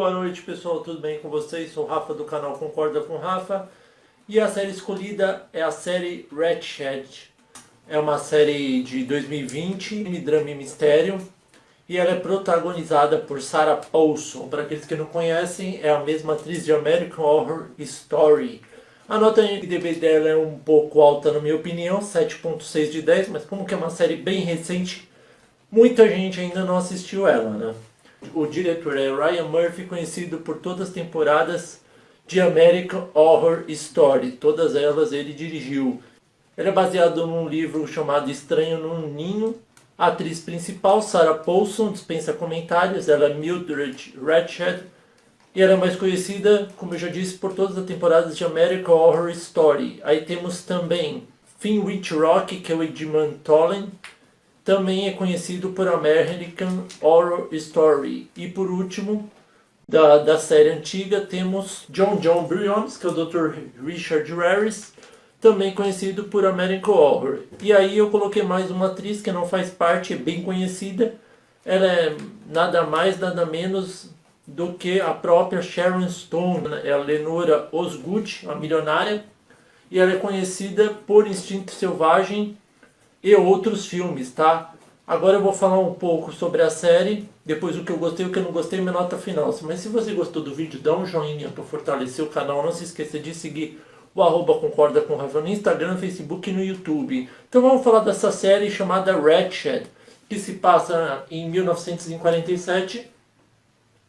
Boa noite, pessoal, tudo bem com vocês? Sou o Rafa do canal Concorda com Rafa. E a série escolhida é a série Ratched. É uma série de 2020, drama e mistério. E ela é protagonizada por Sarah Paulson. Para aqueles que não conhecem, é a mesma atriz de American Horror Story. A nota IMDb dela é um pouco alta na minha opinião, 7.6 de 10, mas como que é uma série bem recente, muita gente ainda não assistiu ela, né? O diretor é Ryan Murphy, conhecido por todas as temporadas de American Horror Story. Todas elas ele dirigiu. Ele é baseado num livro chamado Estranho no Ninho. A atriz principal, Sarah Paulson, dispensa comentários. Ela é Mildred Ratched. E ela é mais conhecida, como eu já disse, por todas as temporadas de American Horror Story. Aí temos também Finn Wittrock, que é o Edmund Tollin. Também é conhecido por American Horror Story. E por último, da série antiga, temos John Briones, que é o Dr. Richard Harris, também conhecido por American Horror. E aí eu coloquei mais uma atriz que não faz parte, é bem conhecida. Ela é nada mais, nada menos do que a própria Sharon Stone. É a Lenora Osgood, a milionária. E ela é conhecida por Instinto Selvagem e outros filmes, tá? Agora eu vou falar um pouco sobre a série, depois o que eu gostei e o que eu não gostei, minha nota final. Mas se você gostou do vídeo, dá um joinha para fortalecer o canal. Não se esqueça de seguir o @concorda com Rafa no Instagram, no Facebook e no YouTube. Então vamos falar dessa série chamada Ratched, que se passa em 1947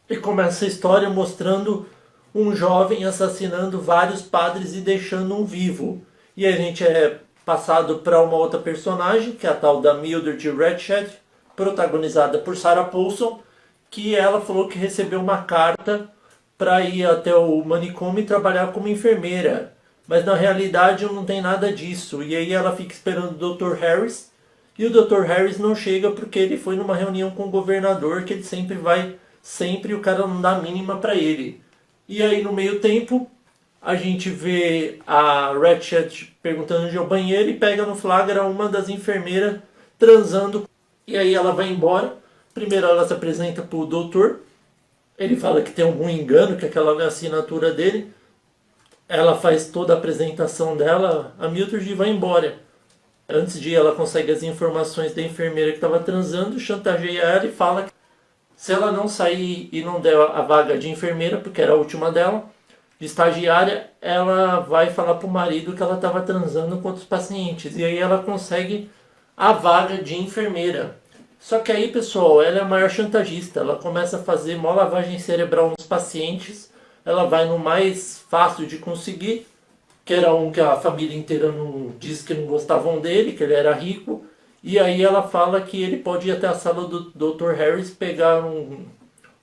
e começa a história mostrando um jovem assassinando vários padres e deixando um vivo. E a gente é passado para uma outra personagem, que é a tal da Mildred Ratched, protagonizada por Sarah Paulson, que ela falou que recebeu uma carta para ir até o manicômio e trabalhar como enfermeira. Mas na realidade não tem nada disso. E aí ela fica esperando o Dr. Harris, e o Dr. Harris não chega porque ele foi numa reunião com o governador, que ele sempre vai, sempre o cara não dá a mínima para ele. E aí no meio tempo a gente vê a Ratched perguntando onde é o banheiro e pega no flagra uma das enfermeiras transando. E aí ela vai embora. Primeiro ela se apresenta para o doutor. Ele fala que tem algum engano, que aquela não é a assinatura dele. Ela faz toda a apresentação dela. A Mildred vai embora. Antes de ir, ela consegue as informações da enfermeira que estava transando, chantageia ela e fala que se ela não sair e não der a vaga de enfermeira, porque era a última dela, de estagiária, ela vai falar pro marido que ela estava transando com outros pacientes. E aí ela consegue a vaga de enfermeira. Só que aí, pessoal, ela é a maior chantagista. Ela começa a fazer mó lavagem cerebral nos pacientes. Ela vai no mais fácil de conseguir, que era um que a família inteira não disse que não gostavam dele, que ele era rico. E aí ela fala que ele pode ir até a sala do Dr. Harris, pegar um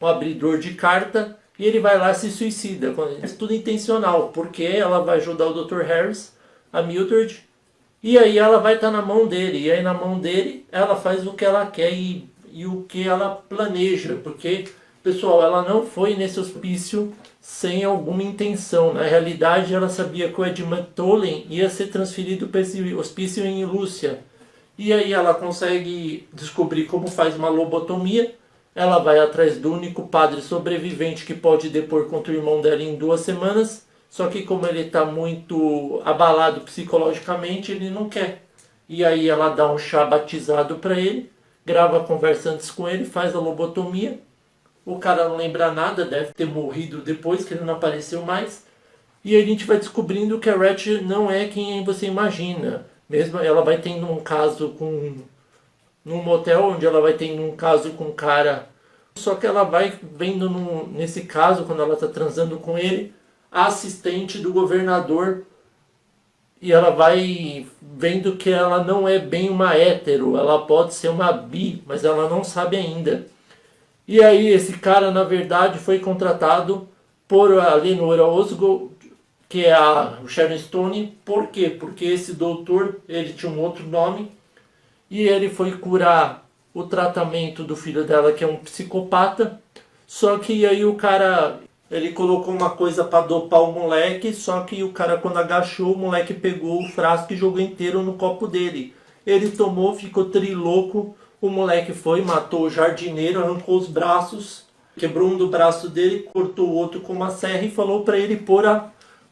abridor de carta, e ele vai lá e se suicida. Isso tudo intencional, porque ela vai ajudar o Dr. Harris, a Mildred, e aí ela vai estar na mão dele. E aí na mão dele ela faz o que ela quer e o que ela planeja. Porque, pessoal, ela não foi nesse hospício sem alguma intenção. Na realidade ela sabia que o Edmund Tollin ia ser transferido para esse hospício em Lúcia. E aí ela consegue descobrir como faz uma lobotomia. Ela vai atrás do único padre sobrevivente que pode depor contra o irmão dela em 2 semanas. Só que como ele está muito abalado psicologicamente, ele não quer. E aí ela dá um chá batizado para ele, grava a conversa antes com ele, faz a lobotomia. O cara não lembra nada, deve ter morrido depois, que ele não apareceu mais. E a gente vai descobrindo que a Ratched não é quem você imagina. Mesmo ela vai tendo um caso num motel, onde ela vai tendo um caso com um cara. Só que ela vai vendo nesse caso, quando ela está transando com ele, a assistente do governador. E ela vai vendo que ela não é bem uma hétero. Ela pode ser uma bi, mas ela não sabe ainda. E aí esse cara, na verdade, foi contratado por a Lenora Osgood, que é o Sharon Stone. Por quê? Porque esse doutor, ele tinha um outro nome, e ele foi curar o tratamento do filho dela, que é um psicopata. Só que aí o cara, ele colocou uma coisa para dopar o moleque, só que o cara, quando agachou, o moleque pegou o frasco e jogou inteiro no copo dele. Ele tomou, ficou trilouco, o moleque foi, matou o jardineiro, arrancou os braços quebrou um do braço dele, cortou o outro com uma serra e falou para ele pôr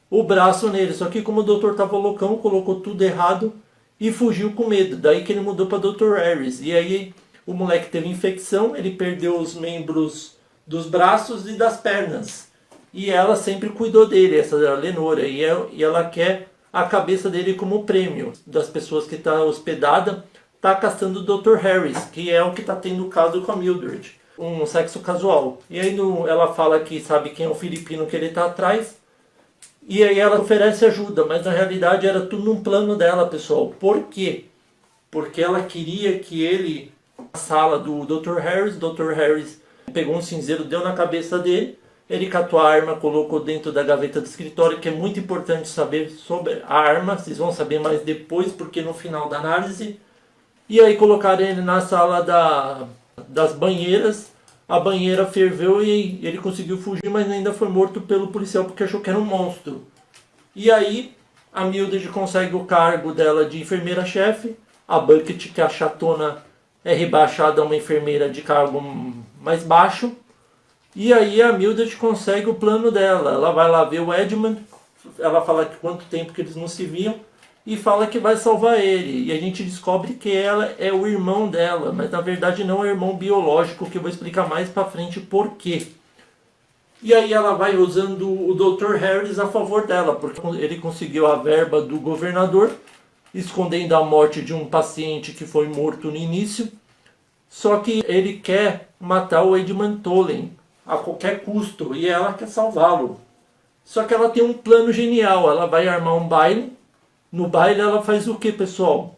o braço nele. Só que como o doutor tava loucão, colocou tudo errado e fugiu com medo. Daí que ele mudou para Dr. Harris. E aí o moleque teve infecção, ele perdeu os membros dos braços e das pernas. E ela sempre cuidou dele, essa Lenora. E ela quer a cabeça dele como prêmio das pessoas que está hospedada. Tá caçando o Dr. Harris, que é o que tá tendo o caso com a Mildred. Um sexo casual. E aí ela fala que sabe quem é o filipino que ele tá atrás. E aí ela oferece ajuda, mas na realidade era tudo um plano dela, pessoal. Por quê? Porque ela queria que ele, na sala do Dr. Harris, o Dr. Harris pegou um cinzeiro, deu na cabeça dele, ele catou a arma, colocou dentro da gaveta do escritório, que é muito importante saber sobre a arma, vocês vão saber mais depois, porque no final da análise. E aí colocaram ele na sala das banheiras. A banheira ferveu e ele conseguiu fugir, mas ainda foi morto pelo policial porque achou que era um monstro. E aí a Mildred consegue o cargo dela de enfermeira-chefe. A Bucket, que é a chatona, é rebaixada a uma enfermeira de cargo mais baixo. E aí a Mildred consegue o plano dela. Ela vai lá ver o Edmund. Ela fala que quanto tempo que eles não se viam. E fala que vai salvar ele. E a gente descobre que ela é o irmão dela. Mas na verdade não é o irmão biológico, que eu vou explicar mais pra frente por quê. E aí ela vai usando o Dr. Harris a favor dela. Porque ele conseguiu a verba do governador, escondendo a morte de um paciente que foi morto no início. Só que ele quer matar o Edmund Tolen a qualquer custo. E ela quer salvá-lo. Só que ela tem um plano genial. Ela vai armar um baile. No baile ela faz o que, pessoal?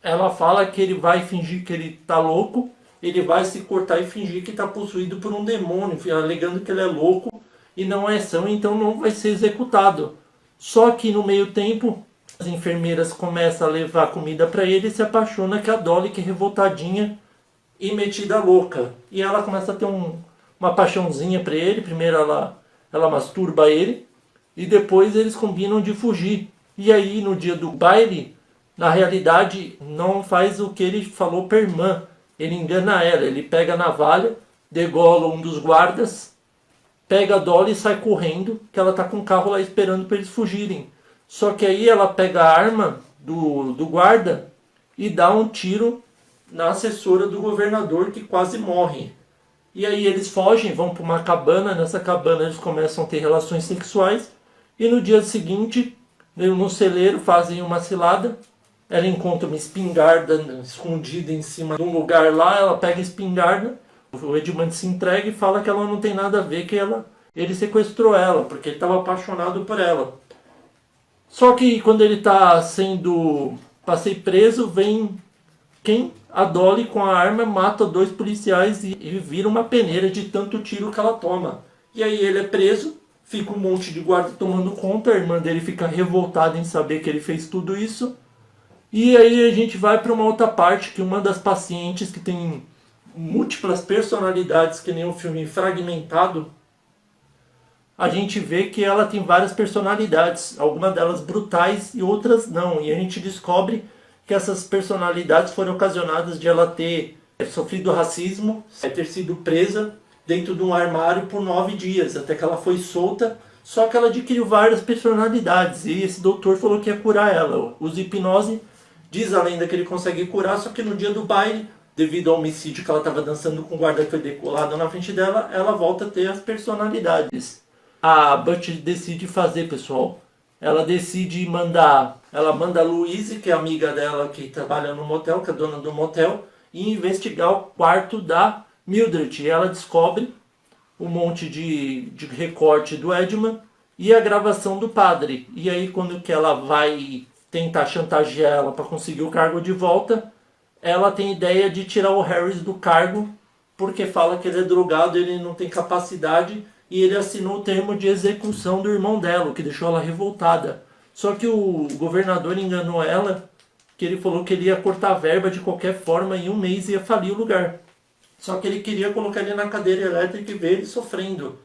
Ela fala que ele vai fingir que ele tá louco, ele vai se cortar e fingir que está possuído por um demônio, alegando que ele é louco e não é são, então não vai ser executado. Só que no meio tempo, as enfermeiras começam a levar comida para ele e se apaixona que a Dolly, que é revoltadinha e metida louca. E ela começa a ter uma paixãozinha para ele. Primeiro ela masturba ele e depois eles combinam de fugir. E aí no dia do baile, na realidade não faz o que ele falou pra irmã. Ele engana ela, ele pega a navalha, degola um dos guardas, pega a Dolly e sai correndo, que ela tá com o carro lá esperando para eles fugirem. Só que aí ela pega a arma do guarda e dá um tiro na assessora do governador, que quase morre. E aí eles fogem, vão para uma cabana, nessa cabana eles começam a ter relações sexuais e no dia seguinte, no celeiro, fazem uma cilada. Ela encontra uma espingarda escondida em cima de um lugar lá. Ela pega a espingarda. O Edmund se entrega e fala que ela não tem nada a ver, que ele sequestrou ela, porque ele estava apaixonado por ela. Só que quando ele está sendo preso, vem quem? A Dolly com a arma, mata 2 policiais e vira uma peneira de tanto tiro que ela toma. E aí ele é preso. Fica um monte de guarda tomando conta, a irmã dele fica revoltada em saber que ele fez tudo isso. E aí a gente vai para uma outra parte, que uma das pacientes que tem múltiplas personalidades, que nem um filme Fragmentado, a gente vê que ela tem várias personalidades, algumas delas brutais e outras não. E a gente descobre que essas personalidades foram ocasionadas de ela ter sofrido racismo, ter sido presa dentro de um armário por 9 dias, até que ela foi solta, só que ela adquiriu várias personalidades, e esse doutor falou que ia curar ela. Usa hipnose, diz a lenda que ele consegue curar, só que no dia do baile, devido ao homicídio que ela estava dançando com o guarda que foi decolado na frente dela, ela volta a ter as personalidades. A Butch decide fazer, pessoal. Ela manda a Louise, que é amiga dela, que trabalha no motel, que é dona do motel, e investigar o quarto da Mildred. E ela descobre um monte de recorte do Edmund e a gravação do padre. E aí quando que ela vai tentar chantagear ela para conseguir o cargo de volta, ela tem ideia de tirar o Harris do cargo, porque fala que ele é drogado, ele não tem capacidade, e ele assinou o termo de execução do irmão dela, o que deixou ela revoltada. Só que o governador enganou ela, que ele falou que ele ia cortar a verba de qualquer forma, e em um mês ia falir o lugar. Só que ele queria colocar ele na cadeira elétrica e ver ele sofrendo,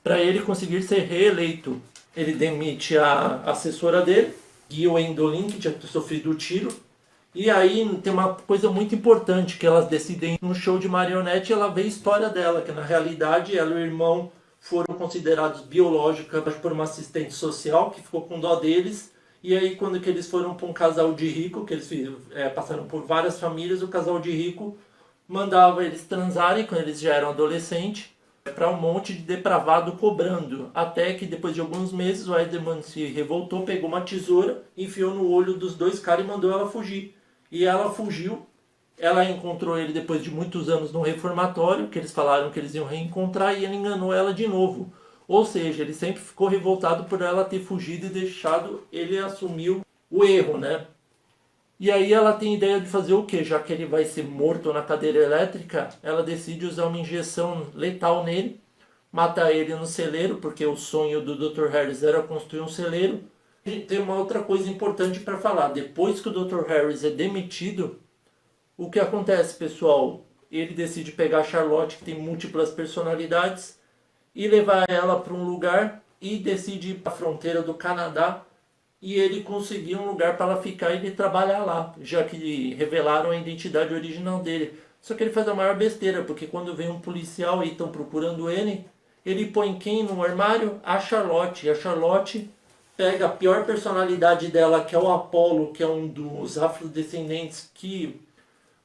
para ele conseguir ser reeleito. Ele demite a assessora dele, Gil Endolin, que tinha sofrido o tiro, E aí tem uma coisa muito importante que elas decidem no show de marionete, ela vê a história dela, que na realidade ela e o irmão foram considerados biológicos por uma assistente social que ficou com dó deles. E aí quando que eles foram para um casal de rico, que eles passaram por várias famílias, o casal de rico mandava eles transarem quando eles já eram adolescentes, para um monte de depravado cobrando. Até que depois de alguns meses o Edelman se revoltou, pegou uma tesoura, enfiou no olho dos dois caras e mandou ela fugir. E ela fugiu. Ela encontrou ele depois de muitos anos no reformatório, que eles falaram que eles iam reencontrar, e ele enganou ela de novo. Ou seja, ele sempre ficou revoltado por ela ter fugido e deixado ele assumir o erro, né? E aí ela tem ideia de fazer o quê? Já que ele vai ser morto na cadeira elétrica, ela decide usar uma injeção letal nele, matar ele no celeiro, porque o sonho do Dr. Harris era construir um celeiro. E tem uma outra coisa importante para falar. Depois que o Dr. Harris é demitido, o que acontece, pessoal? Ele decide pegar a Charlotte, que tem múltiplas personalidades, e levar ela para um lugar e decide ir para a fronteira do Canadá e ele conseguiu um lugar para ela ficar e ele trabalhar lá, já que revelaram a identidade original dele. Só que ele faz a maior besteira, porque quando vem um policial e estão procurando ele põe quem no armário? A Charlotte. E a Charlotte pega a pior personalidade dela, que é o Apollo, que é um dos afrodescendentes que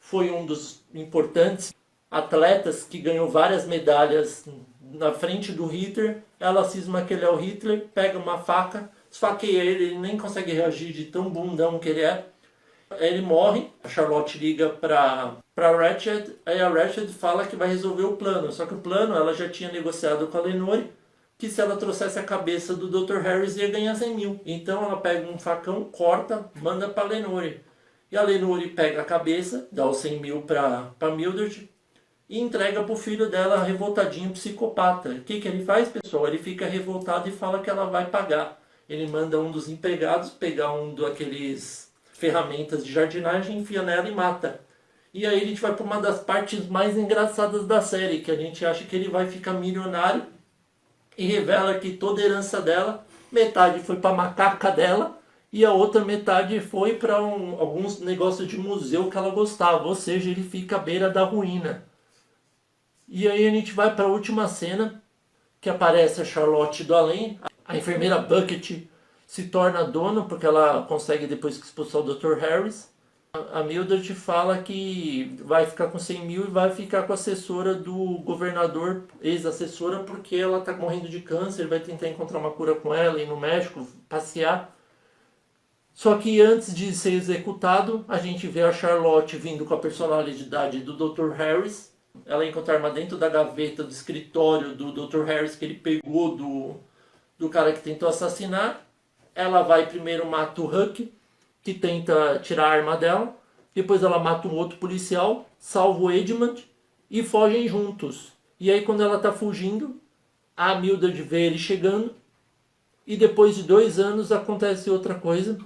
foi um dos importantes atletas que ganhou várias medalhas na frente do Hitler. Ela cisma que ele é o Hitler, pega uma faca, esfaqueia ele, ele nem consegue reagir de tão bundão que ele é. Ele morre, a Charlotte liga pra Ratched, aí a Ratched fala que vai resolver o plano. Só que o plano ela já tinha negociado com a Lenore, que se ela trouxesse a cabeça do Dr. Harris ia ganhar 100 mil. Então ela pega um facão, corta, manda pra Lenore. E a Lenore pega a cabeça, dá os 100 mil pra Mildred e entrega pro filho dela, revoltadinho, psicopata. O que ele faz, pessoal? Ele fica revoltado e fala que ela vai pagar. Ele manda um dos empregados pegar um daqueles ferramentas de jardinagem, enfia nela e mata. E aí a gente vai para uma das partes mais engraçadas da série, que a gente acha que ele vai ficar milionário e revela que toda a herança dela, metade foi para a macaca dela e a outra metade foi para alguns negócios de museu que ela gostava. Ou seja, ele fica à beira da ruína. E aí a gente vai para a última cena, que aparece a Charlotte do além. A enfermeira Bucket se torna dona, porque ela consegue depois que expulsar o Dr. Harris. A Mildred fala que vai ficar com 100 mil e vai ficar com a assessora do governador, ex-assessora, porque ela está morrendo de câncer, vai tentar encontrar uma cura com ela, ir no México, passear. Só que antes de ser executado, a gente vê a Charlotte vindo com a personalidade do Dr. Harris. Ela encontra a arma dentro da gaveta do escritório do Dr. Harris que ele pegou do cara que tentou assassinar. Ela vai primeiro mata o Huck, que tenta tirar a arma dela. Depois ela mata um outro policial, salva o Edmund e fogem juntos. E aí quando ela tá fugindo, a Mildred vê ele chegando. E depois de 2 anos acontece outra coisa.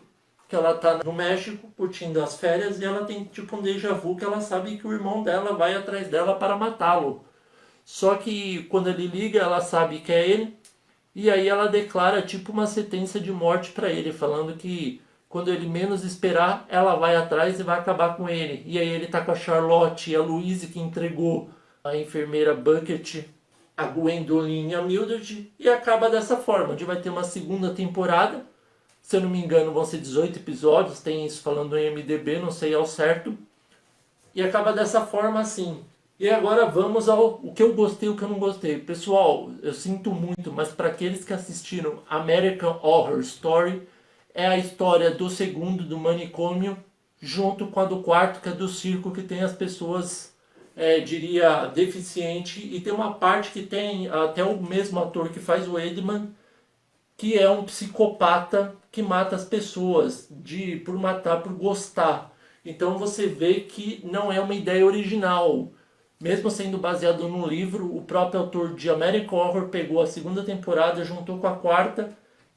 Que ela tá no México curtindo as férias e ela tem tipo um déjà vu que ela sabe que o irmão dela vai atrás dela para matá-lo. Só que quando ele liga ela sabe que é ele. E aí ela declara tipo uma sentença de morte para ele, falando que quando ele menos esperar, ela vai atrás e vai acabar com ele. E aí ele tá com a Charlotte e a Louise que entregou a enfermeira Bucket, a Gwendolyn e a Mildred. E acaba dessa forma, onde vai ter uma segunda temporada. Se eu não me engano vão ser 18 episódios, tem isso falando em MDB, não sei ao certo. E acaba dessa forma assim. E agora vamos ao o que eu gostei e o que eu não gostei. Pessoal, eu sinto muito, mas para aqueles que assistiram American Horror Story, é a história do segundo, do manicômio, junto com a do quarto, que é do circo, que tem as pessoas, diria, deficiente. E tem uma parte que tem até o mesmo ator que faz o Edman, que é um psicopata que mata as pessoas, por matar, por gostar. Então você vê que não é uma ideia original. Mesmo sendo baseado num livro, o próprio autor de American Horror pegou a segunda temporada, juntou com a quarta,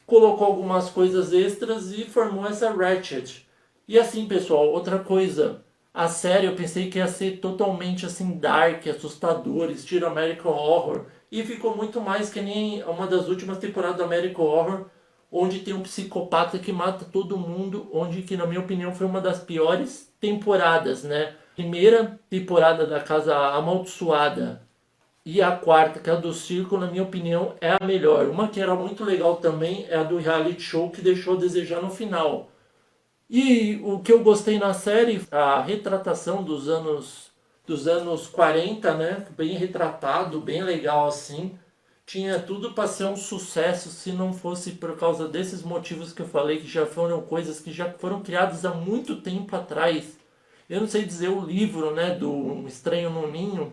colocou algumas coisas extras e formou essa Ratched. E assim, pessoal, outra coisa. A série eu pensei que ia ser totalmente assim dark, assustador, estilo American Horror. E ficou muito mais que nem uma das últimas temporadas do American Horror, onde tem um psicopata que mata todo mundo, onde que na minha opinião foi uma das piores temporadas, né? Primeira temporada da Casa Amaldiçoada e a quarta, que é a do circo, na minha opinião, é a melhor. Uma que era muito legal também é a do reality show, que deixou a desejar no final. E o que eu gostei na série, a retratação dos anos 40, né? Bem retratado, bem legal assim. Tinha tudo para ser um sucesso se não fosse por causa desses motivos que eu falei, que já foram coisas que já foram criadas há muito tempo atrás. Eu não sei dizer o livro, né, do Um Estranho no Ninho,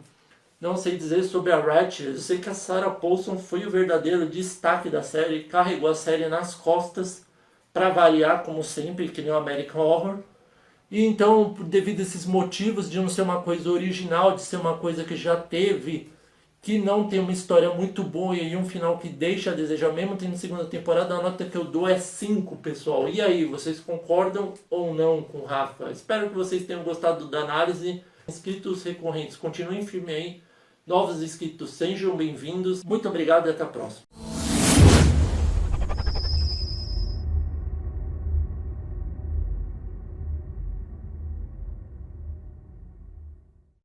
não sei dizer sobre a Rachel. Eu sei que a Sarah Paulson foi o verdadeiro destaque da série, carregou a série nas costas, para variar, como sempre, que nem o American Horror. E então, devido a esses motivos de não ser uma coisa original, de ser uma coisa que já teve, que não tem uma história muito boa e um final que deixa a desejar, mesmo tendo segunda temporada, a nota que eu dou é 5, pessoal. E aí, vocês concordam ou não com o Rafa? Espero que vocês tenham gostado da análise. Inscritos recorrentes, continuem firme aí. Novos inscritos, sejam bem-vindos. Muito obrigado e até a próxima.